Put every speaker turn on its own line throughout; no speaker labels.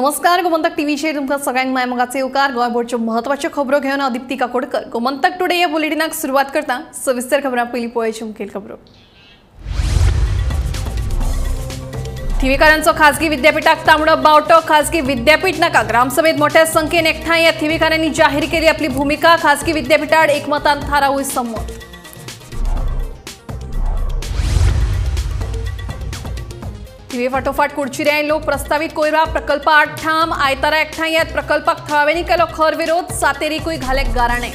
नमस्कार, गोमंतक टीव्हीचेर तुमकां सगळ्यांक मायमोगाचे येवकार। गोंयभरच्यो म्हत्वाच्यो खबरो घेवन हांव दिप्ती काकोडकर गोमंतक टुडे ह्या बुलेटिनाक सुरवात करता। सविस्तर खबरां पयलीं पळोवया मुखेल खबरो। थिवीकारांचो खासगी विद्यापीठाक तांबडो बावटो। खासगी विद्यापीठ नाका, ग्रामसभेत मोठ्या संख्येन एकठांय ह्या थिवीकारांनी जाहीर केली आपली भूमिका। खासगी विद्यापीठाड एकमतान थारावूय संमत। थिवी फाटोफाट कुडचिरे आयलो। प्रस्तावित कोयरा प्रकल्प आड ठाम। आयतारा एकठांय येत प्रकल्पाक थळाव्यांनी केलो खर विरोध। सातेरीकूय घाले गाराणे।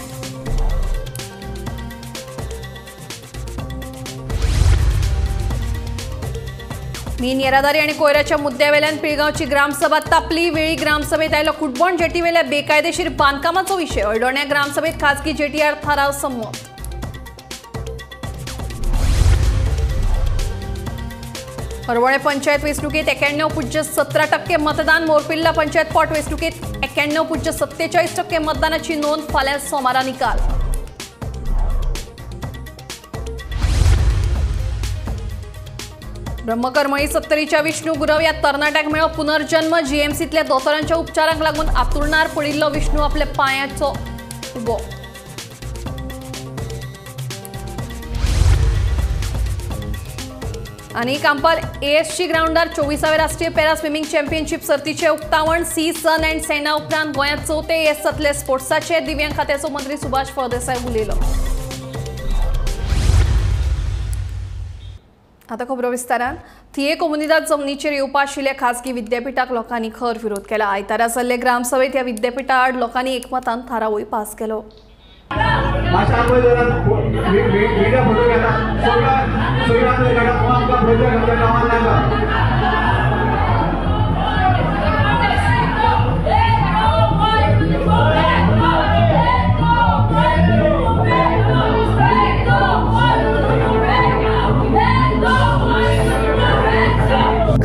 मीन येरादारी आनी कोयराच्या मुद्द्यावेल्यान पिळगांवची ग्रामसभा तापली। वेळी ग्रामसभेत आयलो कुटबोण जेटीवेल्या बेकायदेशीर बांदकामाचो विशय। हळडोण्या ग्रामसभेत खासगी जेटी आड थाराव संमत। हरवळे पंचायत वेंचणुकेत 91.17% मतदान। मोरपिल्ला पंचायत पोट वेंचणुकेत 91.47% मतदानाची नोंद। फाल्यां सोमारा निकाल। ब्रह्मकर्मळी 70च्या विष्णू गुरव या तरणाट्याक मेळ्ळो पुनर्जन्म। जीएमसीतल्या दोतोरांच्या उपचारांक लागून आतुरणार पडिल्लो विष्णू आपल्या पांयाचो उबो। आनी कांपाल एएससी ग्राउंडार 24वे राष्ट्रीय पॅरा स्विमींग चॅम्पियनशीप सर्तीचे उक्तावण। सी सन अँड सेना उपरांत गोंयांत चवथे एएससातले स्पोर्ट्साचे दिव्यांग खात्याचो मंत्री सुभाष फळदेसाय उलयलो। आतां खबरो विस्तारान। थिये कोमुनिदाद जमनीचेर येवपा आशिल्ल्या खासगी विद्यापीठाक लोकांनी खर विरोध केला। आयतारा जाल्ले ग्रामसभेत ह्या विद्यापीठा आड लोकांनी एकमतान थारावूय पास केलो।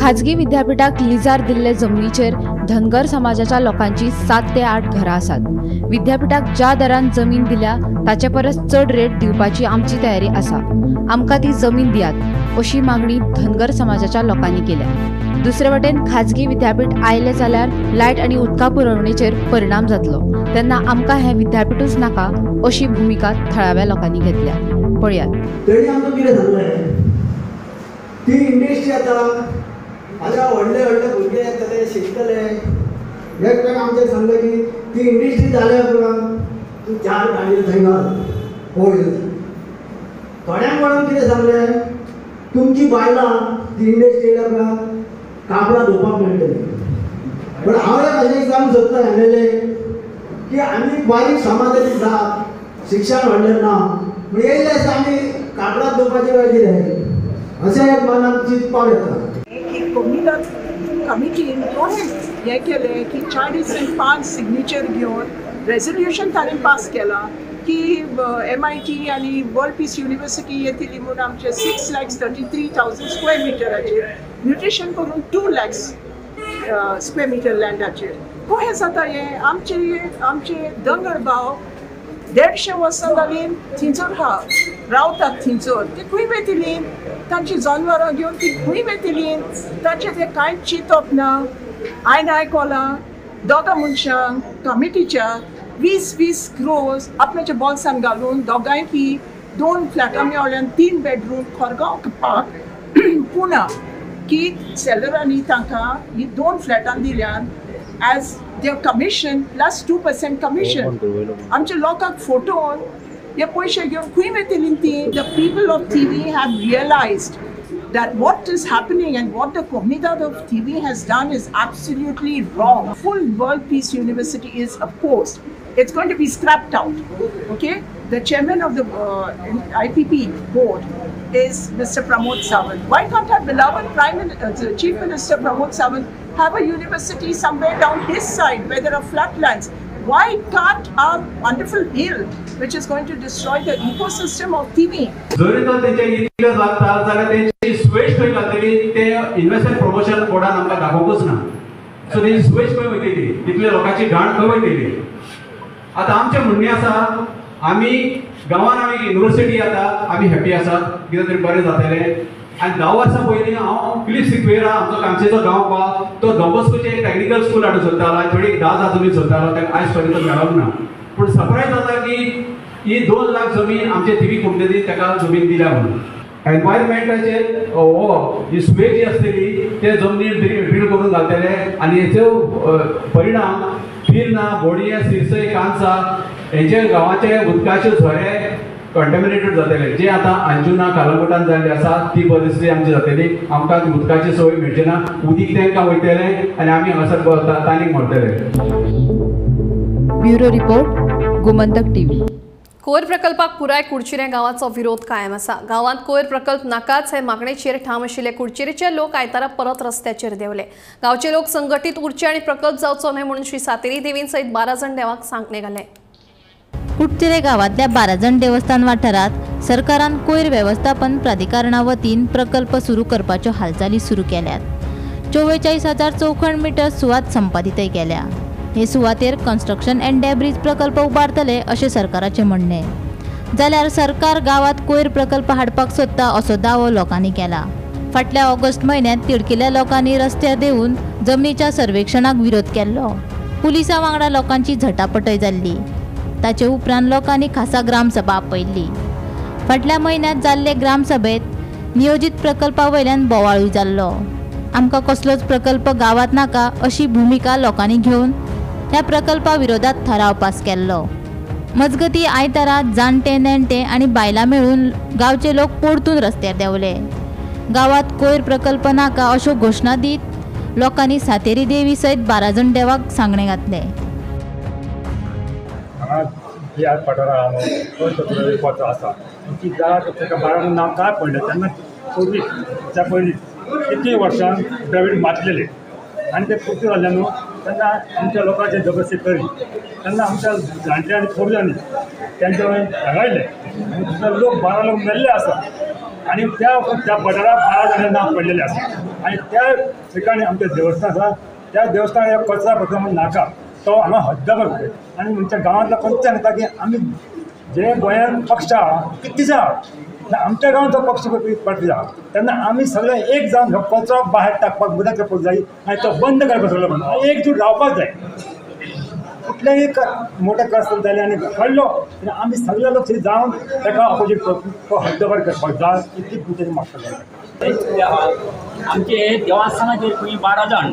खाजगी विद्यापीठाक लिजार दिल्ले जमनीचेर धनगर समाजाच्या लोकांची 7 ते 8 घरां आसात। विद्यापीठाक ज्या दरान जमीन दिल्या ताचे परस चड रेट दिवपाची आमची तयारी आसा। आमकां ती जमीन दियात अशी मागणी धनगर समाजाच्या लोकांनी केल्या। दुसरे वटेन खाजगी विद्यापीठ आयले जाल्यार लायट आनी उदका पुरवणेचेर परिणाम जातलो, तेन्ना आमकां हें विद्यापीठूच नाका अशी भूमिका थळाव्या लोकांनी घेतल्या। पळयात।
तरी आमकां कितें सांगलें, ती इंडस्ट्री आतां हांगा व्हडले व्हडले भुरगे येतले शिकतले। एक आमचे सांगले की ती इंडस्ट्री जाल्या उपरांत तूं 4 गाडयो थंय घाल पळय। थोड्यांक कोणाक कितें सांगलें, तुमची बायलां ती इंडस्ट्री येयल्या उपरांत कापडां धुवपाक मेळटलीं। पण हांव एक अशें सांगूंक सोदता एमएलए की आमी बारीक समाजाची जात, शिक्षण व्हडलें ना, पूण येयले आसा आमी कापडां धुवपाची वेळ कितें अशें एक मनाक चिंतपाक येता।
कोमुनिदाद कमिटीन हे केलें की 45 सिग्नेचर घेवन रेजोल्यूशन ताणें पास केला की MIT आनी वर्ल्ड पीस युनिवर्सिटी येतली म्हणून आमचे 6,33,000 स्क्वेअर मिटराचेर म्युटेशन करून 2 लाख स्क्वेअर मिटर लँडाचेर। कशें जाता हें, आमचे दोंगर भाव 150 वर्सां जालीं थिंचोर रावतात। थिंचोर ती खंय वेतलीं, तांची जनावरां घेवन ती खंय वेतलीं, तांचें तें कांयच चिंतप ना। हांवें आयकलां दोगा मनशांक कमिटीच्या 20 क्रोर्स आपल्याच्या बॉल्सान घालून दोगांयकी 2 फ्लॅटां मेळ्ळ्यान 3 बेडरूम खोरगांव करपाक पुना की सेलरांनी तांकां ही 2 फ्लॅटां दिल्यान age their commission plus 2% commission. आमचे लोकांक फोटोन हे पैसे घेवन खंय वेतलीं ती। The people of TV have realized that what is happening and what the Comunidad of TV has done is absolutely wrong. Full World Peace University is opposed. It's going to be scrapped out. Okay? The chairman of the IPP board is Mr. Pramod Sawant. Why can't our beloved Chief Minister Pramod Sawant have a university somewhere down his side where there are flatlands? Why can't our wonderful hill, which is going to destroy the ecosystem of TV?
जरी तो तेचे इतले लागता जाल्यार तेची स्वेश खंय घातली ते इन्व्हेस्टमेंट प्रमोशन बोर्डान आमकां दाखोवंकच ना। सो तेची स्वेश खंय वयतली, इतले लोकांची घाण खंय वयतली। आतां आमचें म्हणणें आसा, आमी गांवांत आमी युनिवर्सिटी आतां आमी हॅपी आसात, कितें तरी बरें जातलें। आणि 10 वर्सां पयलीं हांव फिलिप सिक्वेरा आमचो कामशेचो गांव पहा तो डॉबस्कोचे एक एग्रीकल्चर स्कूल हाडून सोदतालो थोडी 10 जमीन सोदतालो ताका आयज पर्यंत मेळोंक ना पूण सरप्रायज जाता की ही 2 लाख जमीन आमचे थिवी कंपनीन ताका जमीन दिल्या म्हणून एनवायरमेंटाचे ही सुवे जी आसलेली ते जमनीर ड्रील करून घालतले आनी हेचो परिणाम फिरना बोडये सिरसय कांसा हेंचे गांवाचे उदकाचे झरे कंटेमिनेटेड जातले जे आतां अंजुना कालंगुटान जाल्ले आसा ती परिस्थिती आमची जातली आमकां उदकाची संवय मेळची ना उदीक तांकां वयतले आनी आमी हांगासर तानीक मरतले.
Bureau report Gomantak TV.
कोयर प्रकल्पाक पुराय कुडचिरे गांवाचो विरोध कायम आसा. गांवांत कोयर प्रकल्प नाकाच हे मागणेचेर ठाम आशिल्ले कुडचिरेचे लोक आयतारा परत रस्त्याचेर देवले. गांवचे लोक संघटीत उरचे आनी प्रकल्प जावचो न्हय म्हणून श्री सातेरी देवीन सयत 12 जाण देवाक सांगणे घाले.
कुडचिरे गावातल्या 12 जण देवस्थान वाठारात सरकारान कोयर वेवस्थापन प्राधिकरणा वतीन प्रकल्प सुरू करपाच्यो हालचाली सुरू केल्यात. 44,000 चौखण मीटर सुवात संपादितय केल्या. हे सुवातेर कन्स्ट्रक्शन एंड डेब्रीज प्रकल्प उबारतले अशें सरकाराचें म्हणणें. जाल्यार सरकार गावात कोयर प्रकल्प हाडपाक सोदता असो दावो लोकांनी केला. फाटल्या ऑगस्ट म्हयन्यांत तिडकिल्या लोकांनी रस्त्यार देऊन जमनीच्या सर्वेक्षणाक विरोध केल्लो. पुलिसां वांगडा लोकांची झटापटय जाल्ली. ताचे उपरांत लोकांनी खासा ग्रामसभा आपयल्ली. फाटल्या म्हयन्यांत जाल्ले ग्रामसभेत नियोजीत प्रकल्पा वयल्यान बोवाळूय जाल्लो. आमकां कसलोच प्रकल्प गावात नाका अशी भुमिका लोकांनी घेवन ह्या प्रकल्पा विरोधात ठराव पास केल्लो. मजगती आयतारा जाणटे नेणटे आनी बायलां मेळून गांवचे लोक परतून रस्त्यार देवले. गावात कोयर प्रकल्प नाका अश्यो घोशणा दीत लोकांनी सातेरी देवी सयत 12 जण देवाक सांगणे घातले.
आसा ती ताका 12 नांव काय पडलें तेन्ना त्या पयलीं कितली वर्सां प्रायवेट मारलेले आनी ते पुर्ती जाल्ले न्हू तेन्ना आमच्या लोकांचे जबरदस्ती करी तेन्ना आमच्या जाणटे आनी थोरजांनी तेंचे हागायले आनी दुसरे लोक 12 लोक मेल्ले आसा आनी त्या बटाराक 12 जाणांचे नांव पडलेले आसा आनी त्या ठिकाणी आमचें देवस्थान आसा त्या देवस्थानाक कचरा प्रकल्प नाका तो हांगा हद्दभर आनी आमच्या गांवांतल्या खंयचे सांगता की आमी जे गोंयांत पक्ष आहा कितलींशे आहा आमच्या गांवांत तो पक्ष पार्टी आहा तेन्ना आमी सगळे एक जावन हो कचरो भायर टाकपाक मदत करपाक जाय आनी तो बंद करपाक सगळो म्हणून एकजूट रावपाक जाय. कुठलेंय मोठे क्रॉस जाले आनी कळलो आमी सगळे लोक थंय जावन ताका ऑपोजीट तो हद्दभर करपाक जाय इतली तुमचे म्हाका
आमचे देवस्थानाचेर खंय 12 जाण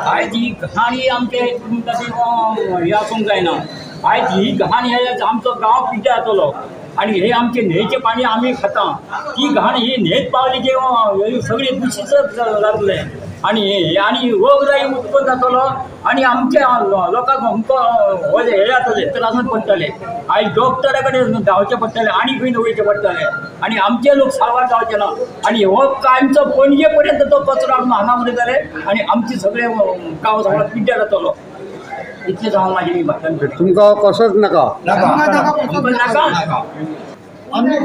आयज ही कहाणी आमचे तुमकां हे आसूंक जायना. आयज ही कहाणी आमचो गांव पिड्ड्यार जातलो आनी हे आमचे न्हंयचें पाणी आमी खाता ती घाण ही न्हंयत पावली की सगळी दुशीत जातले आनी रोगराई उत्पन्न जातलो आनी आमच्या लोकांक हो हे जातले त्रासांत पडटले. आयज डॉक्टरा कडेन धांवचें पडटलें आनी खंय वयचें पडटलें आनी आमचे लोक सारवार जावचे ना आनी हो कांयचो पणजे पर्यंत तो कचरो हांगा उडयतले आनी आमचे सगळे गांव सगळो पिड्ड्यार जातलो. इतलें हांव म्हाजी भाशण करता.
तुमकां कसोच नाका
नाका
आमी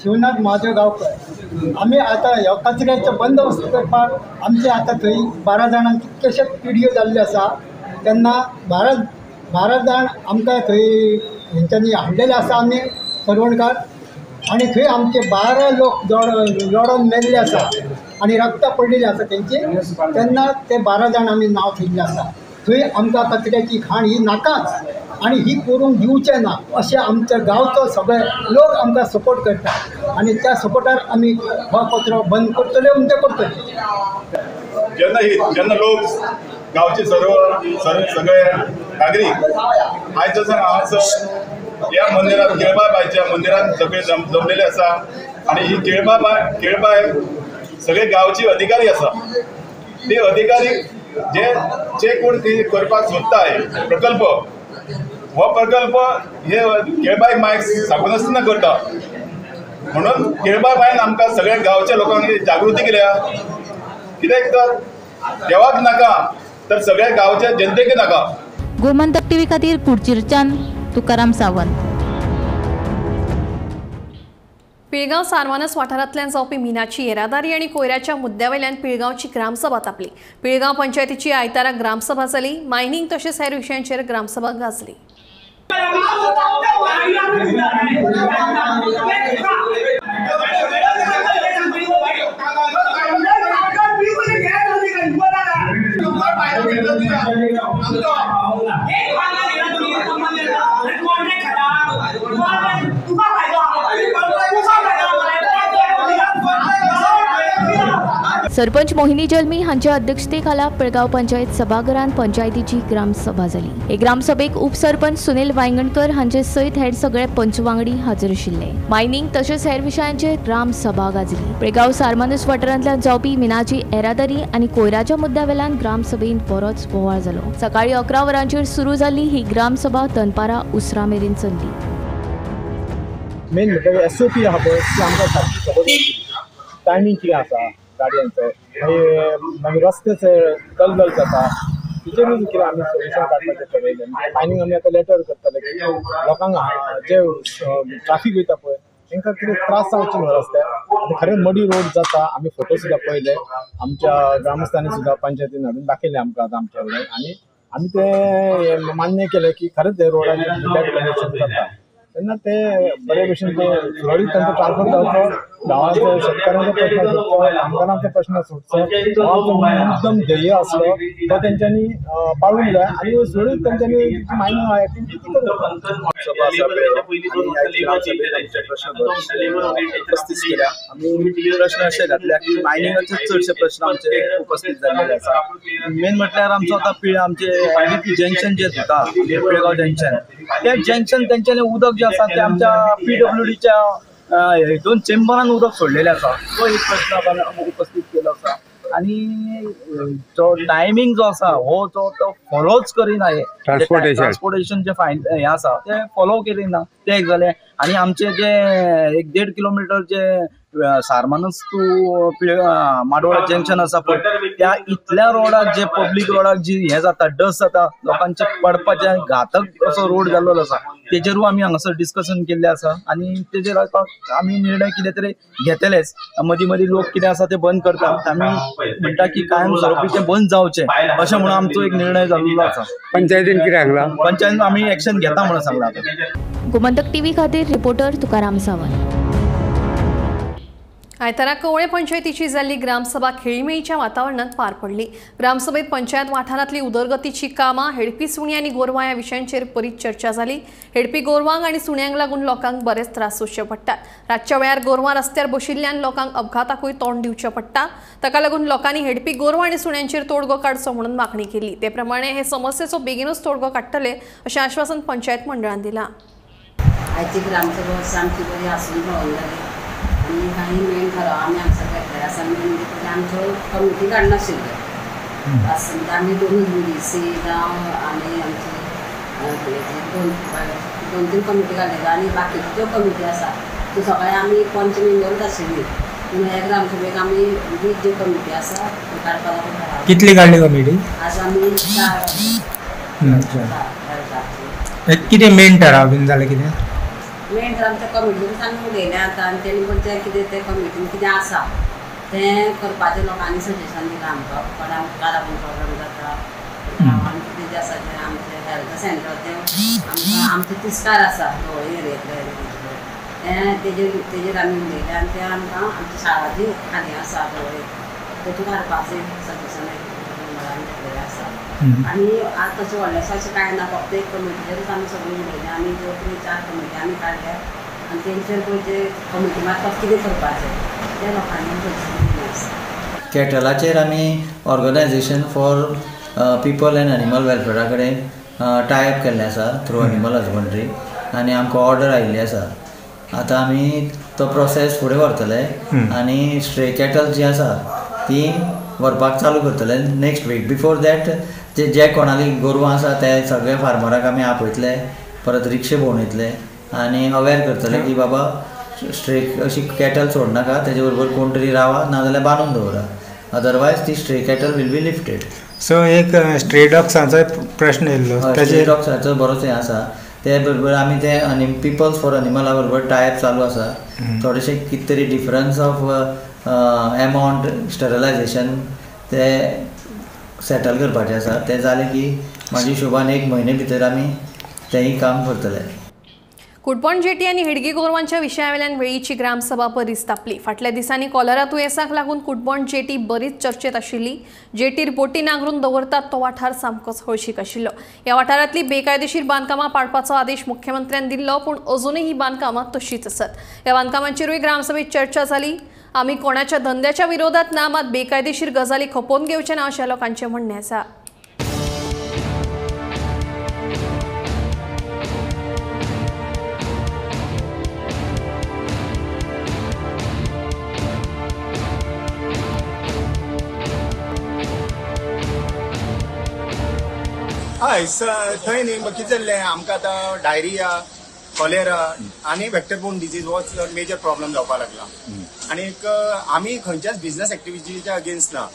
शिवनाथ महादेव गांवकर आमी आतां ह्या कचऱ्याचो बंदोबस्त करपाक आमचे आतां थंय 12 जाणांक कितलेशेच पिडयो जाल्ले आसा तेन्ना 12 जाण आमकां थंय हेंच्यांनी हाडलेले आसा आमी सरवणकार आनी थंय आमचे 12 लोक जोडोन मेल्ले आसा आनी रक्तां पडलेली आसा तेंची तेन्ना ते 12 जाण आमी नांव थेयल्लें आसा. थंय आमकां कचऱ्याची घाण ही नाकाच आनी ही करूंक दिवचें ना अशें आमच्या गांवचो सगळे लोक आमकां सपोर्ट करता आनी त्या सपोर्टार आमी हो कचरो बंद करतले ते करतले.
जेन्ना लोक गांवचे सगळे नागरीक आयज हांगासर ह्या मंदिरांत केळबा बायच्या मंदिरांत सगळे जमलेले आसा आनी ही केळबाय सगळे गांवचे अधिकारी आसा. ते अधिकारी जे कोण ती करपाक सोदताय प्रकल्प हो प्रकल्प हे केळबाई मायक सांगून आसतना करता म्हणून केळबा बायन आमकां सगळ्या गांवच्या लोकांक जागृती केल्या कित्याक तर देवाक नाका तर सगळ्या गांवच्या जनतेक नाका.
गोमंतक टीव्ही खातीर कुडचिरच्यान तुकाराम सावंत.
पिळगांव सारवानस वाठारांतल्यान जावपी मिनाची येरादारी आनी कोयराच्या मुद्द्यावयल्यान पिळगांवची ग्रामसभा तापली. पिळगांव पंचायतीची आयतारा ग्रामसभा जाली. मायनिंग तशेंच हेर विशयांचेर ग्रामसभा गाजली.
सरपंच मोहिनी जल्मी हांच्या अध्यक्षतेखाला पिळगांव पंचायत सभाघरांत पंचायतीची ग्रामसभा जाली। हे ग्रामसभेक उपसरपंच सुनील वांयगणकर हांचे सयत हेर सगळे पंच वांगडी हाजीर आशिल्ले। मायनिंग तशेंच हेर विशयांचेर ग्रामसभा गाजली। पिळगांव सारमानस वाठारांतल्यान जावपी मिनाची येरादारी आनी कोयराच्या मुद्द्यावेल्यान ग्रामसभेत बरोच बोवाळ जालो। सकाळी 11 वरांचेर सुरू जाल्ली ही ग्रामसभा दनपारा उसरा मेरेन चल्ली।
मेन म्हणजे SOP आहा पळय ती आमकां सारकी खबर टायमींग कितें आसा गाडयांचो मागीर रस्त्याचे दलदल जाता तिचेरूच कितें आमी सोल्युशन काडपाचें ठरयलें। मायनींग आमी आतां लेटर करतले की लोकांक जे ट्राफीक वयता पळय तांकां कितें त्रास जावचे न्हू रस्त्यार। खरें मडी रोड जाता, आमी फोटो सुद्दां पळयले, आमच्या ग्रामस्थांनी सुद्दां पंचायतीन हाडून दाखयले आमकां आतां आमच्या कडेन आनी आमी ते मान्य केलें की खरेंच हे रोडाचेर जाता तेन्ना ते बरे भशेन ते सुरळीत तांचो ट्रान्सपोर्ट जावचो, गांवांचो शेतकारांचो प्रश्न सुटचो, कामगारांचो प्रश्न सुटचो, गांवांचो मुद्दम ध्येय आसलो तो तेंच्यांनी पाळूंक जाय आनी सुरळीत तेंच्यांनी मायनिंग एक्टिविटी उपस्थित केल्या। आमी प्रश्न अशे घातल्या की मायनिंगाचे चडशे प्रश्न आमचे उपस्थित जाल्ले आसा। मेन म्हटल्यार आमचो आतां आमचे जंक्शन जे जाता पिळगांव जंक्शन ते जंक्शन तेंच्यांनी उदक जे आसा ते आमच्या PWDच्या हितून चेंबरान उदक सोडलेले आसा तो एक प्रश्न उपस्थित केलो आसा। आनी जो टायमींग जो आसा हो तो फॉलोच करिना, ट्रान्सपोर्टेशन जे हे आसा ते फॉलो करिना ते एक जालें। आनी आमचे जे 1.5 किलोमिटर जे सारमानस टू माडोळा जंक्शन आसा पळय त्या इतल्या रोडाक जे पब्लीक रोडाक जी हे जाता डस्ट जाता लोकांचे पडपाचे घातक असो रोड जाल्लो आसा तेजेरूय आमी हांगासर डिस्कशन केल्लें आसा आनी तेजेर आमी निर्णय कितें तरी घेतलेच। मदीं मदीं लोक कितें आसा ते बंद करतात, आमी म्हणटा की कायम स्वरुपी ते बंद जावचे अशें म्हणून आमचो एक निर्णय जाल्लो आसा। पंचायतीन कितें सांगला? पंचायतीन आमी एक्शन घेता म्हणून सांगला।
गोमंतक टीव्ही खातीर रिपोर्टर तुकाराम सावंत।
आयतारा कवळे पंचायतीची जाल्ली ग्रामसभा खेळीमेळीच्या वातावरणात पार पडली। ग्रामसभेत पंचायत वाठारांतली उदरगतीची कामां, हेडपी सुणी आनी गोरवां ह्या विशयांचेर बरीच चर्चा जाली। हेडपी गोरवांक आनी सुण्यांक लागून लोकांक बरेच त्रास सोंसचे पडटात। रातच्या वेळार गोरवां रस्त्यार बशिल्ल्यान लोकांक अपघाताकूय तोंड दिवचें पडटा। ताका लागून लोकांनी हेडपी गोरवां आनी सुण्यांचेर तोडगो काडचो म्हणून मागणी केली। ते प्रमाणे हे समस्येचो बेगीनूच तोडगो काडटले अशें आश्वासन पंचायत मंडळान दिलां।
आयची ग्रामसभा सामकी बरी आसून भोंवली आनी काही मेन थाराव आमी हांगसर घेतले आसा म्हणजे आमचो कमिटी काडनाशिल्लो आसता आमी दोनूच BDC जावं आनी आमची दोन तीन कमिटी काडलेल्यो आनी बाकीच्यो ज्यो कमिटी आसा त्यो सगळे आमी पंच मेंबरूच आशिल्ली पूण ह्या ग्रामसभेक आमी 20 ज्यो कमिटी आसा त्यो काडपाक लागून
कितली काडली कमिटी?
आज आमी 4
कितें मेन ठराव बीन जालें कितें?
मेन तर आमच्या कमिटीन आमी उलयलें आतां आनी तेणी पळय कितें तें कमिटीन कितें आसा तें करपाचें लोकांनी सजेशन दिलां आमकां कोणाक लागून प्रॉब्लम जाता गांवांत कितें जें आसा तें आमचें हेल्थ सेंटर तें आमकां आमचो तिस्कार आसा धवळे एरियेंतले तेजेर आमी उलयलें आनी तें आमकां आमची शाळा जी खाली आसा धवळे तेतून काडपाचें सजेशन घेतलेलें आसा। आनी आज तशें व्हडलेंशें अशें कांय ना फक्त एक कमिटीचेरूच आमी सगळीं उलयलें आनी 2-3-4 कमिटी आमी काडल्या आनी तेंचेर पळय जे कमिटी मार्फत कितें करपाचें तें लोकांनी सजेशन दिलें आसा।
कॅटलाचेर आमी organisation for people and animal वेलफेरा कडेन टायअप केल्लें आसा थ्रू एनिमल हजबंड्री आनी आमकां ऑर्डर आयिल्ली आसा। आतां आमी तो प्रोसेस फुडें व्हरतले आनी स्ट्रे कॅटल जी आसा ती व्हरपाक चालू करतले नेक्स्ट वीक। बिफोर दॅट जे कोणाली गोरवां आसा ते सगळे फार्मराक आमी आपयतले, परत रिक्षे भोंवयतले आनी अवेर करतले की बाबा स्ट्रे अशी कॅटल सोडनाका, तेजे बरोबर कोण तरी रावा नाजाल्यार बांदून दवरा, अदरवायज ती stray cattle will be lifted.
So एक स्ट्रे डॉग्सांचो प्रश्न येयल्लो,
स्ट्रे डॉग्साचो बरोच आसा ते बरोबर आमी ते पिपल्स फॉर एनिमला बरोबर टायअप चालू आसा। थोडेशे कितें तरी डिफरन्स ऑफ एमावंट स्टरलायजेशन ते सेटल करपाचें आसा, तें जालें की म्हाजी हिशोबान 1 म्हयने भितर आमी तेंय काम करतले।
कुडपण जेटी आनी हेडगी गोरवांच्या विशयावेल्यान वेळीची ग्रामसभा बरीच तापली। फाटल्या दिसांनी कॉलरा दुयेंसाक लागून कुडपण जेटी बरीच चर्चेत आशिल्ली। जेटीर बोटी नांगरून दवरतात तो वाठार सामकोच हळशीक आशिल्लो। ह्या वाठारांतली बेकायदेशीर बांदकामां पाडपाचो आदेश मुख्यमंत्र्यान दिल्लो, पूण अजूनय ही बांदकामां तशीच आसात। ह्या बांदकामांचेरूय ग्रामसभेत चर्चा जाली। आम्ही कोणाच्या धंद्याच्या विरोधात ना, मात बेकायदेशीर गजाली खपोवन घेवचे ना अशें लोकांचें म्हणणें आसा.
हय थंय न्ही कितें जाल्लें आमकां आतां डायरिया कॉलेरा आनी व्हेक्टरबोर्न डिजीज हो मेजर प्रॉब्लेम जावपाक लागला. आनीक आमी खंयच्याच बिझनस एक्टिविटीच्या अगेन्स्ट ना.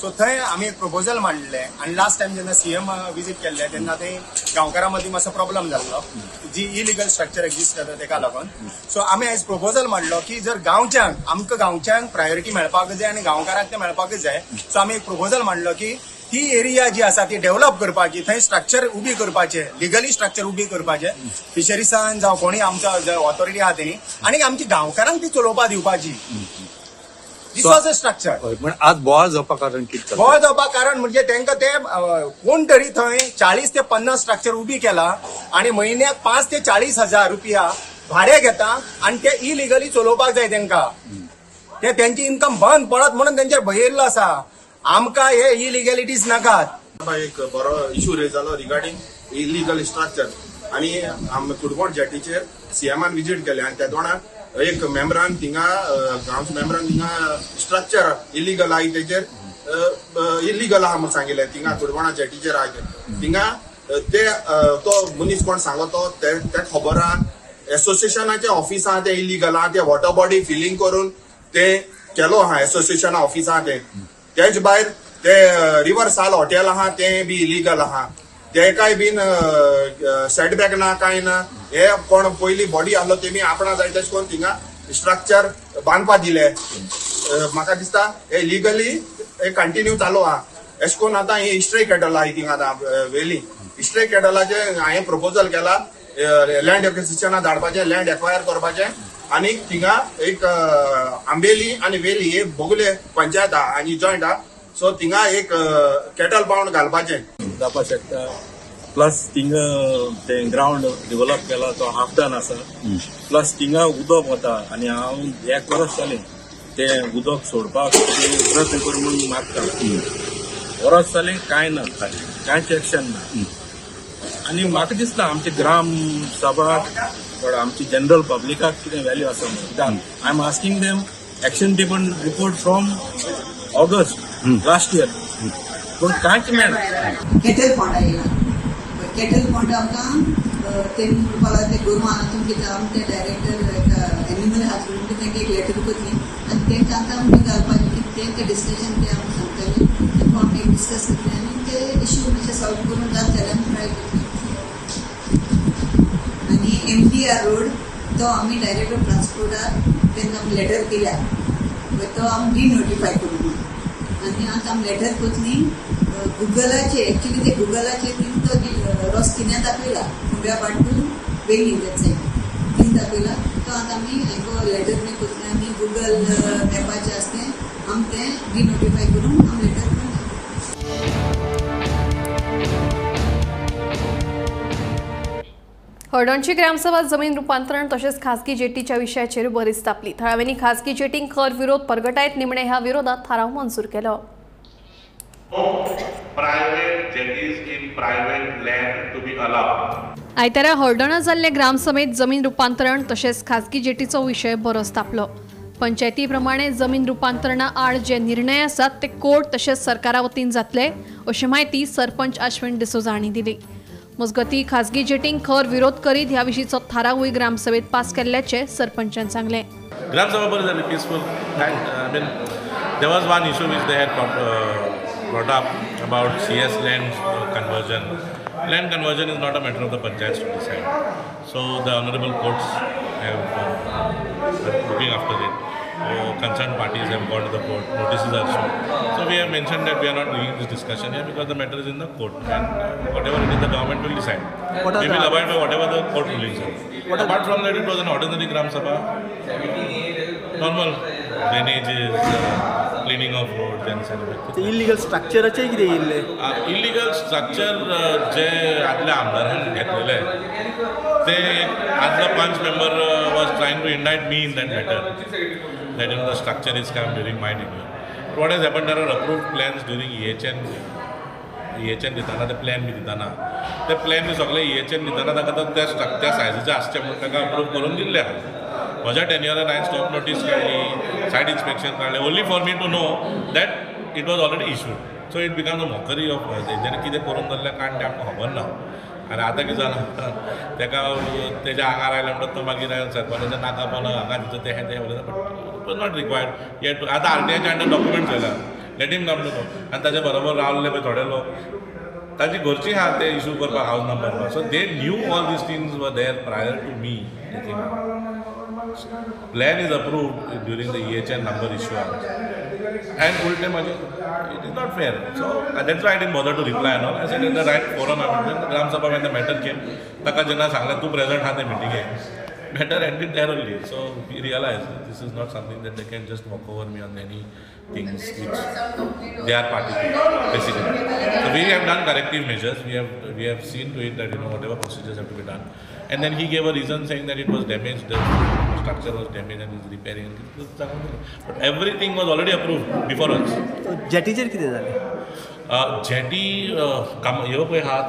सो थंय आमी एक प्रपोजल मांडलें आनी लास्ट टायम जेन्ना सीएम विजीट केल्ले तेन्ना थंय गांवकारां मदीं मातसो प्रॉब्लेम जाल्लो जी इलिगल स्ट्रक्चर एक्जिस्ट जाता तेका लागून. सो आमी आयज प्रपोजल मांडलो की जर गांवच्यांक आमकां गांवच्यांक प्रायोरिटी मेळपाक जाय आनी गांवकारांक ते मेळपाकूच जाय. सो आमी एक प्रपोजल मांडलो की ती एरिया जी आसा ती डेव्हलप करपाची, थंय स्ट्रक्चर उबी करपाचे, लिगली स्ट्रक्चर उबी करपाचे, फिशरीसान जावं कोणी आमच्या ऑथॉरिटी आहा तेणी, आनी आमची गांवकारांक ती चलोवपा दिवपाची. दिस वॉज अ स्ट्रक्चर.
आज बोवाळ जावपा कारण कितें?
बोवाळ जावपा कारण म्हणजे तांकां ते कोण तरी थंय 40 ते 50 स्ट्रक्चर उबी केला आनी म्हयन्याक 5 ते 40 हजार रुपया भाडे घेता आनी ते इलिगली चलोवपाक जाय तांकां. ते त्यांची इन्कम बंद पडत म्हणून तांचेर भयिल्लो आसा. आमकां हे इलिगॅलिटीज नाकात.
एक बरो इश्यू रेज जालो रिगार्डिंग इलिगल स्ट्रक्चर आनी कुडकोण जेटीचेर सीएमान विजीट केले आनी तेदोणाक एक मेंबरान थिंगा गांवच्या मेंबरान थिंगा स्ट्रक्चर इलिगल आहाय तेचेर इलिगल आहा म्हणून सांगिल्लें. थिंगा कुडकोणा जेटीचेर आहाय थिंगा ते तो मनीस कोण सांगलो तो ते खबरान एसोसिएशनाचे ऑफिस आहा ते इलिगल आहा. ते वॉटर बॉडी फिलिंग करून ते केलो आहा एसोसिएशना ऑफिस आहा ते. तेच भायर ते रिवर साल हॉटेल आहा ते बी इलिगल आहा. तेकाय बीन सेटबॅक ना काय ना. हे कोण पयली बॉडी आहलो तेमी आपणा जाय तशें करून थिंगा स्ट्रक्चर बांदपा दिले. म्हाका दिसता हे लिगली हे कंटिन्यू चालू आहा. अशें करून आतां हे हिस्ट्री कॅटल आहा थिंगा आतां वेली हिस्ट्री कॅटलाचे हांवें प्रपोजल केला लँड एक्विजिशना धाडपाचें, लँड एक्वायर करपाचें आनी थिंगा एक आंबेली आनी वेली हे बोगले पंचायत आहा आनी जॉयंट आहा. सो थिंगा एक कॅटल पावंड घालपाचें
जावपाक शकता. प्लस थिंगा ते ग्राउंड डेव्हलप केला तो हाफ डन आसा. प्लस थिंगा उदक वता आनी हांव एक वर्स जालें ते उदक सोडपाक प्रयत्न करून म्हणून मागता. वर्स जालें कांय ना, कांयच एक्शन ना. आनी म्हाका दिसता आमचे ग्राम सभाक आमची जनरल पब्लिकाक कितें व्हॅल्यू आसा म्हणून I am asking them action table report from August last year पूण कांयच मेळना.
कॅटल फॉंड आयला. कॅटल फॉंड आमकां ते म्हणपाक लागले गोरवां हातून कितें आमी ते डायरेक्टर एनिमल हजबंड्री तांकां एक लेटर कोतली आनी तांकां आतां आमी घालपाचें की तांकां डिस्कशन ते आमी सांगताले ते फॉर्म एक डिस्कस करतले आनी ते इश्यू मातशें सॉल्व करून जाता जाल्यार आमी ट्राय करतले. आनी MDR रोड तो आमी डायरेक्टर ट्रान्सपोर्टाक तेन्ना आमी लेटर केल्या तो आमी डिनोटिफाय करूं म्हणून. आनी आतां आमी लेटर कोतली गुगलाचेर एक्चुली ते गुगलाचेर तो रस्त्यान दाखयला खुंब्या पाटून वेली वेबसायट तीन दाखयला. तो आतां आमी हांकां लेटर बी कोतले आनी गुगल मॅपाचें आसलें आमी तें डिनोटिफाय करून आमी लेटर करता.
हळदणची ग्रामसभा जमीन रूपांतरण तसेच खासगी जेटीच्या विशयाचेर बरीच तापली. थळाव्यांनी खासगी जेटींक खर विरोध परगटायत निमणे ह्या विरोधात थाराव मंजूर केलो. आयतारा हळदणा जाल्ले ग्रामसभेत जमीन रूपांतरण तसेच खासगी जेटीचो विशय बरोच तापलो. पंचायती प्रमाणे जमीन रूपांतरणा आड जे निर्णय आसात ते कोर्ट तसेच सरकारा वतीन जातले अशी माहिती सरपंच अश्विन डिसोजा हांणी दिली. मजगती खासगी जेटींक खर विरोध करीत ह्या विशींचो थारावूय ग्रामसभेत पास केल्ल्याचे सरपंचान सांगले.
ग्रामसभा बरी जाली peaceful. I mean there was one issue which they had brought up about CS land conversion. Land conversion is not a matter of the panchayats to decide. So the honourable courts are looking after it. Concerned parties have gone to the court, notices are shown. So we have mentioned that we are not doing this discussion here because the matter is in the court and whatever it is the government will decide. We will abide by whatever the court rulings are. Apart from that, it was an ordinary Gram Sabha, normal drainages, cleaning of roads and everything.
Illegal स्ट्रक्चराचे कितें येयल्ले?
Illegal structure जे आदल्या आमदारान घेतलेले ते आदलो 5 member was trying to indict me in that matter, that the structure is come during my tenure. But what has happened, there are approved plans during EHN दिताना ते प्लॅन बी दिताना ते प्लॅन बी सगळे EHN दिताना ताका त्या सायजीचे आसचे म्हणून ताका अप्रूव करून दिल्ले आहा. म्हज्या टेन्युअरान हांवें स्टॉप नोटीस काडली, सायट इन्स्पेक्शन काडलें, only for me to know that it was already issued. So it become the mockery of तेंच्यांनी कितें करून दवरलें कारण तें आमकां खबर ना. आनी आतां कितें जालां तेका तेज्या आंगार आयलें म्हणटा तो मागीर सरपंचाच्या नाका पोना हांगा दिता तें उलयता, बट नॉट रिक्वायर्ड येट. आतां RTIच्या अंडर डॉक्युमेंट्स येयला, let him come to know. आनी ताचे बरोबर रावल्ले पळय थोडे लोक ताची घरचीं आहा ते इशू करपाक house number. So they knew all these things वर there prior to me. Plan is approved during the EHN number issue and ulte maje it is not fair. So that's why I didn't bother to reply and all. I said in the right forum I went. Gram Sabha when the matter came, taka jenna sangla tu present ha the meeting hai, matter ended there only. So we realized this is not something that they can just walk over me on any things which they are party to, basically. So we have done corrective measures. We have seen to it that whatever procedures have to be done. And then he gave a reason saying that it was damaged, the structure was damaged and is repairing. But everything was already approved before us.
जेटीचेर कितें जालें?
Jetty ह्यो पळय हात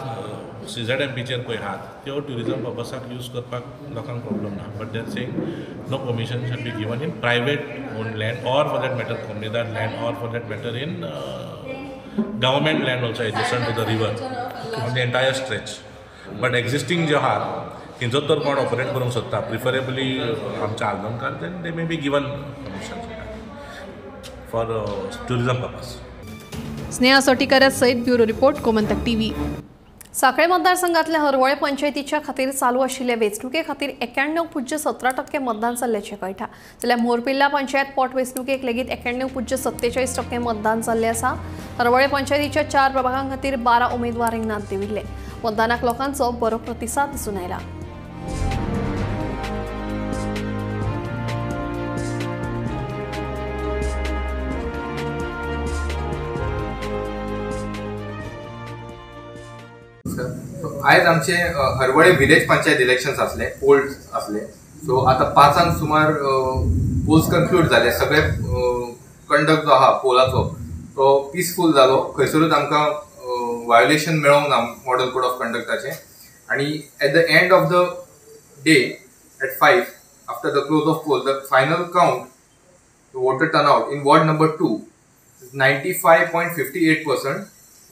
CZMPचेर पळय हात त्यो tourism पर्पसाक use करपाक लोकांक प्रॉब्लम ना. But they are saying no permission should be given in private own land or for that matter कॉम्युनिदाद land or for that matter in government land also adjacent to the river on the entire stretch. But existing जे आहात हिंचो तर कोण operate करूंक सोदता preferably आमच्या आल्दोनकार, then they may be given permission for tourism purpose.
Sneha Sotikar सयत ब्युरो रिपोर्ट गोमंतक TV. सांखळे मतदारसंघातल्या हरवळे पंचायतीच्या खातीर चालू आशिल्ले वेंचणुके खातीर 91.17% मतदान जाल्ल्याचें कळटा. जाल्यार मोरपिल्ला पंचायत पोट वेंचणुकेक लेगीत 91.47% मतदान जाल्लें आसा. हरवळे पंचायतीच्या 4 प्रभागां खातीर 12 उमेदवार रिंगणात देंविल्ले. मतदानाक लोकांचो बरो प्रतिसाद दिसून आयला.
आयज आमचे हरवळे विलेज पंचायत इलेक्शन्स असले, पोल्स असले. सो आता 5 सुमार पोल्स कन्क्लूड जाले. सगळे कंडक्ट जो आहा पोलाचो तो पीसफूल जालो. खंयसरूच आमकां वायोलेशन मेळोंक ना मॉडल कोड ऑफ कंडक्टाचे. आणि at the end of the day at 5 after the close of poll the final count voter turnout in ward number 2 95.58%.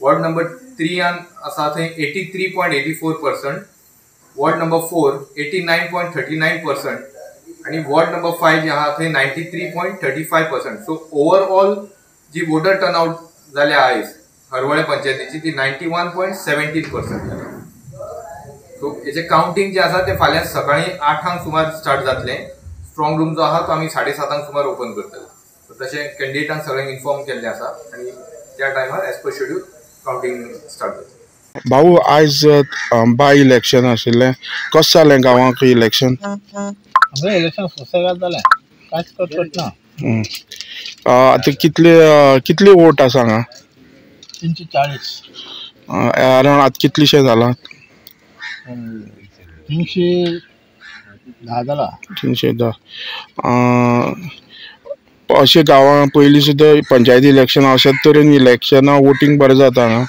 Ward number 3 आसा थंय 83.84%. वॉर्ड नंबर 4 89.39% आणि वॉर्ड नंबर 5 जे आहा थंय 93.35%. सो ओवरऑल जी voter turnout जाल्या आयज हरवळे पंचायतीची ती 91.17% जाली. सो हेचे काउंटिंग जे आसा ते फाल्यां सकाळी 8 सुमार स्टार्ट जातले. स्ट्रॉंग रूम जो आहा तो आमी 7:30 सुमार ओपन करतले. सो तशें कॅन्डिडेटांक सगळ्यांक इन्फॉर्म केल्लें आसा आणि त्या टायमार as per schedule counting start जाता.
भाऊ आयज बाय इलेक्शन आशिल्लें, कशें जालें गांवांक इलेक्शन?
इलेक्शन सुसेगाद जालें, कांयच कटकट ना.
आतां कितले वोट आसा हांगा?
340.
अरावंड आतां कितलेशे जाला?
310 जाला.
310. अशें गांवां पयलीं सुद्दां पंचायती इलेक्शन अशेंच तरेन इलेक्शनां वोटींग बरें जाता हांगा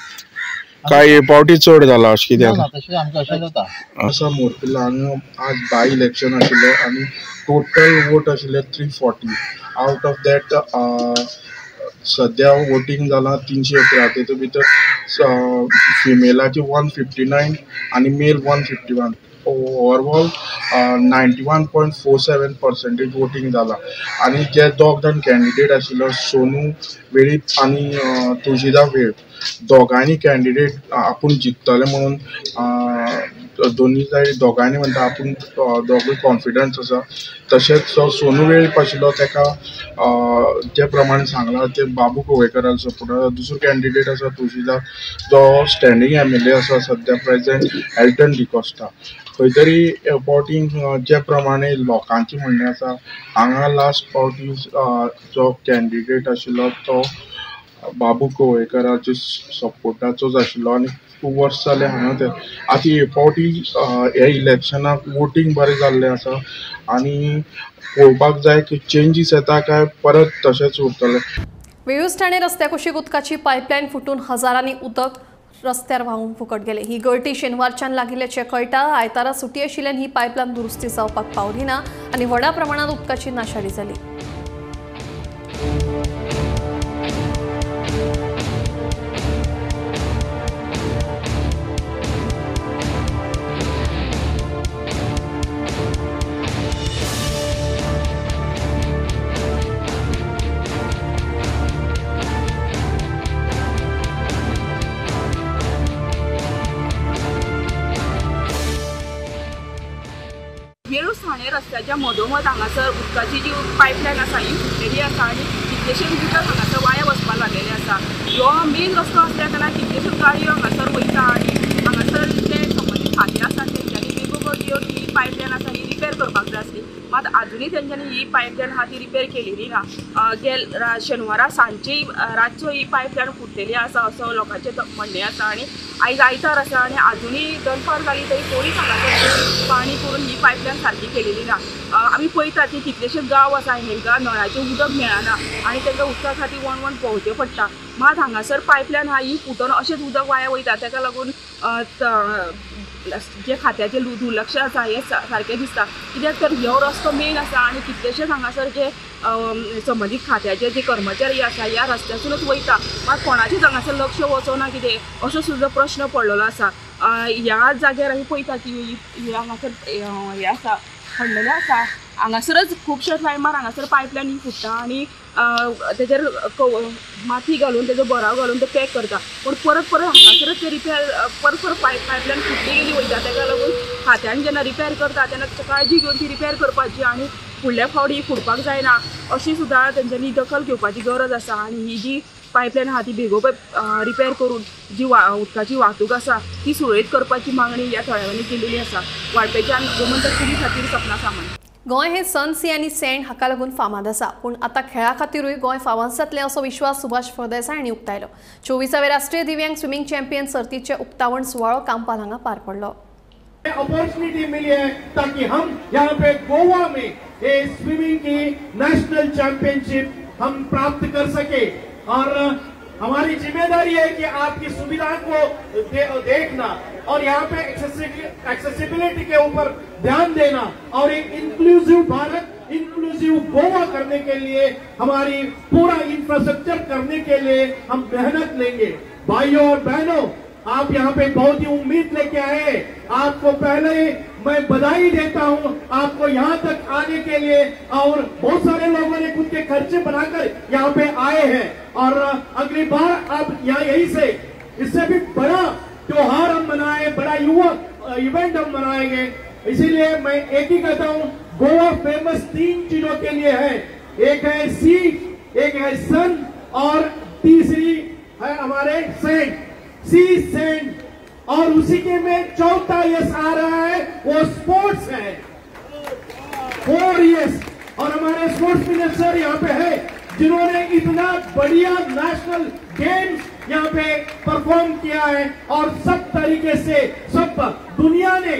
काय हे पावटी चड जाला अशें कित्याक?
तशें आमकां अशें जाता.
आसा मोरपिल्ला हांगा आज बाय इलेक्शन आशिल्लें आणि टोटल वोट आशिल्ले 340. आउट ऑफ दॅट सद्या वोटींग जाला 311. तेतूंत भितर फिमेलाची 159 आणि मेल 151. ओवरऑल 91.47% वोटींग जाला. आणि जे दोग जाण कॅन्डिडेट आशिल्लो सोनू वेळीप आणि तुळशीदास वेळीप दोगांनी कॅन्डिडेट आपूण जिखतले म्हणून दोगांनी म्हणटा आपूण दोगूय कॉन्फिडन्स आसा. तशेंच सोनू वेळीप आशिल्लो तेका जे प्रमाणे सांगला ते बाबू कोवेकराक सपोर्ट. दुसरो कॅन्डिडेट आसा तुळशीदास जो स्टँडींग MLA आसा सद्या प्रेझेंट एल्टन डिकोस्टा. खंय तरी वोटींग जे प्रमाणे लोकांचे म्हणणें आसा हांगा लास्ट फावटी जो कॅन्डिडेट आशिल्लो तो बाबू कोवेकराच्या सपोर्टाचोच आशिल्लो आणि खूब वर्स जाले हांगा ते आतां हे फावटी ह्या इलेक्शनाक वोटींग बरें जाल्लें आसा आनी पळोवपाक जाय की चेंजीस येता काय परत तशेंच उरतले.
वेळूच ठाणे रस्त्या कुशीक उदकाची पायपलायन फुटून हजारांनी उदक रस्त्यार व्हांवून फुकट गेले. ही गळती शेनवारच्यान लागिल्ल्याचें कळटा. आयतारा सुटी आशिल्ल्यान ही पायपलायन दुरुस्ती जावपाक पावली ना आनी व्हडा प्रमाणात उदकाची नाशाडी जाली.
वेळूच ठाणे रस्त्याच्या मधोमध हांगासर उदकाची जी पायपलायन आसा ही फुटलेली आसा आनी कितलेशेच उदक हांगासर वाया वचपाक लागलेले आसा. ह्यो मेन रस्तो आसल्या कारणान कितल्योश्यो गाडयो हांगासर वयता आनी हांगासर जे संबंदीत खातें आसा तेंच्यांनी वेगवेगळ्यो ही पायपलायन आसा ही रिपेर करपाक जाय आसली. मात आजुनूय तेंच्यांनी ही पायपलायन आहा ती रिपेर केलेली ना. शेनवारा सांजची रातचो ही पायपलायन फुटलेली आसा असो लोकांचें म्हणणें आसा आनी आयज आयतार आसा आनी आजुनूय दनपार जाली तरी कोणीच हांगासर पाणी करून ही पायपलायन सारकी केलेली ना. आमी पळयतात की कितलेशे गांव आसा हांकां नळाचें उदक मेळना आनी तांकां उदका खातीर वणवण भोंवचें पडटा. मात हांगासर पायपलायन आहा ही फुटोन अशेंच उदक वाया वयता. ताका लागून जे खात्याचे दुर्लक्ष आसा हे सारकें दिसता. कित्याक तर ह्यो रस्तो मेन आसा आनी कितलेशेच हांगासर जे संबंदीत खात्याचे जे कर्मचारी आसा ह्या रस्त्यासूनच वयता. मात कोणाचेच हांगासर लक्ष वचना कितें असो सुद्दां प्रश्न पडलेलो आसा. ह्या जाग्यार आमी पळयता की हांगासर हें आसा खणलेलें आसा. हांगासरच खुबशे टायमार हांगासर पायपलायन ही फुटता आनी तेजेर माती घालून तेजो भराव घालून ते पॅक करता. पूण परत हांगासरच ते रिपेर परत पायपलायन फुटली गेली वयता. ताका लागून खात्यान जेन्ना रिपेर करता तेन्ना काळजी घेवन ती रिपेर करपाची आनी फुडल्या फावटी फुटपाक जायना अशी सुद्दां तेंच्यांनी दखल घेवपाची गरज आसा. आनी ही जी पायपलायन आहा ती बेगोबेग रिपेर करून जी उदकाची वाहतूक आसा ती सुरळीत करपाची मागणी ह्या थळाव्यांनी केलेली आसा. वाळपेच्यान गोमंतक टीव्ही खातीर सपना सामंत.
गोंय हे सन सी आनी सँड हाका लागून फामाद आसा. पूण आतां खेळा खातीरूय गोंय फामाद जातलें असो विश्वास सुभाष फळदेसाय हांणी उक्तायलो. 24वे राष्ट्रीय दिव्यांग स्विमींग चॅम्पियन सर्तीचे उक्तावण सुवाळो कांपाल हांगा पार पडलो.
अपॉर्चुनिटी मिली है ताकि हम यहाँ पे गोवा में ये स्विमिंग की नेशनल चैंपियनशिप हम प्राप्त कर सके और हमारी जिम्मेदारी है कि आपकी सुविधा को देखना और यहाँ पे एक्सेसिबिलिटी के ऊपर ध्यान देना और एक इंक्लूसिव भारत इंक्लूसिव गोवा करने के लिए हमारी पूरा इंफ्रास्ट्रक्चर करने के लिए हम मेहनत लेंगे. भाइयों और बहनों, आप यहाँ पे बहुत ही उम्मीद लेके आए. आपको पहले मैं बधाई देता हूँ आपको यहाँ तक आने के लिए. और बहुत सारे लोगों ने खुद के खर्चे बनाकर यहाँ पे आए हैं और अगली बार आप यहाँ यही से इससे भी बड़ा त्योहार हम मनाए, बड़ा युवा इवेंट हम मनाएंगे. इसीलिए मैं एक ही कहता हूँ, गोवा फेमस 3 चीजों के लिए है. एक है सी, एक है सन और तीसरी है हमारे सैंड. सी सैंड और उसी के में चौथा यस आ रहा है वो स्पोर्ट्स है. 4 यस और हमारे स्पोर्ट्स मिनिस्टर यहाँ पे है जिन्होंने इतना बढ़िया नेशनल गेम्स यहाँ पे परफॉर्म किया है और सब तरीके से सब दुनिया ने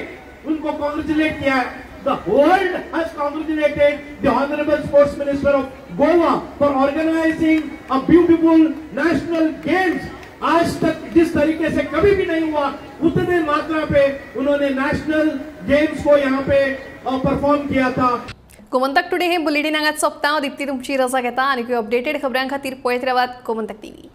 उनको कॉन्ग्रेचुलेट किया है. The world has congratulated the Honorable Sports Minister of Goa for organizing a beautiful national games. आज तक जिस तरीके से कभी भी नहीं हुआ उतने मात्रा पे उन्होंने नेशनल गेम्स को यहाँ पे परफॉर्म किया था.
गोमंतक टुडे हे बुलेटिन हांगाच सोंपता. दिप्ती तुमची रजा घेता आनी अपडेटेड खबरां खातीर पळयत रावात गोमंतक टीव्ही.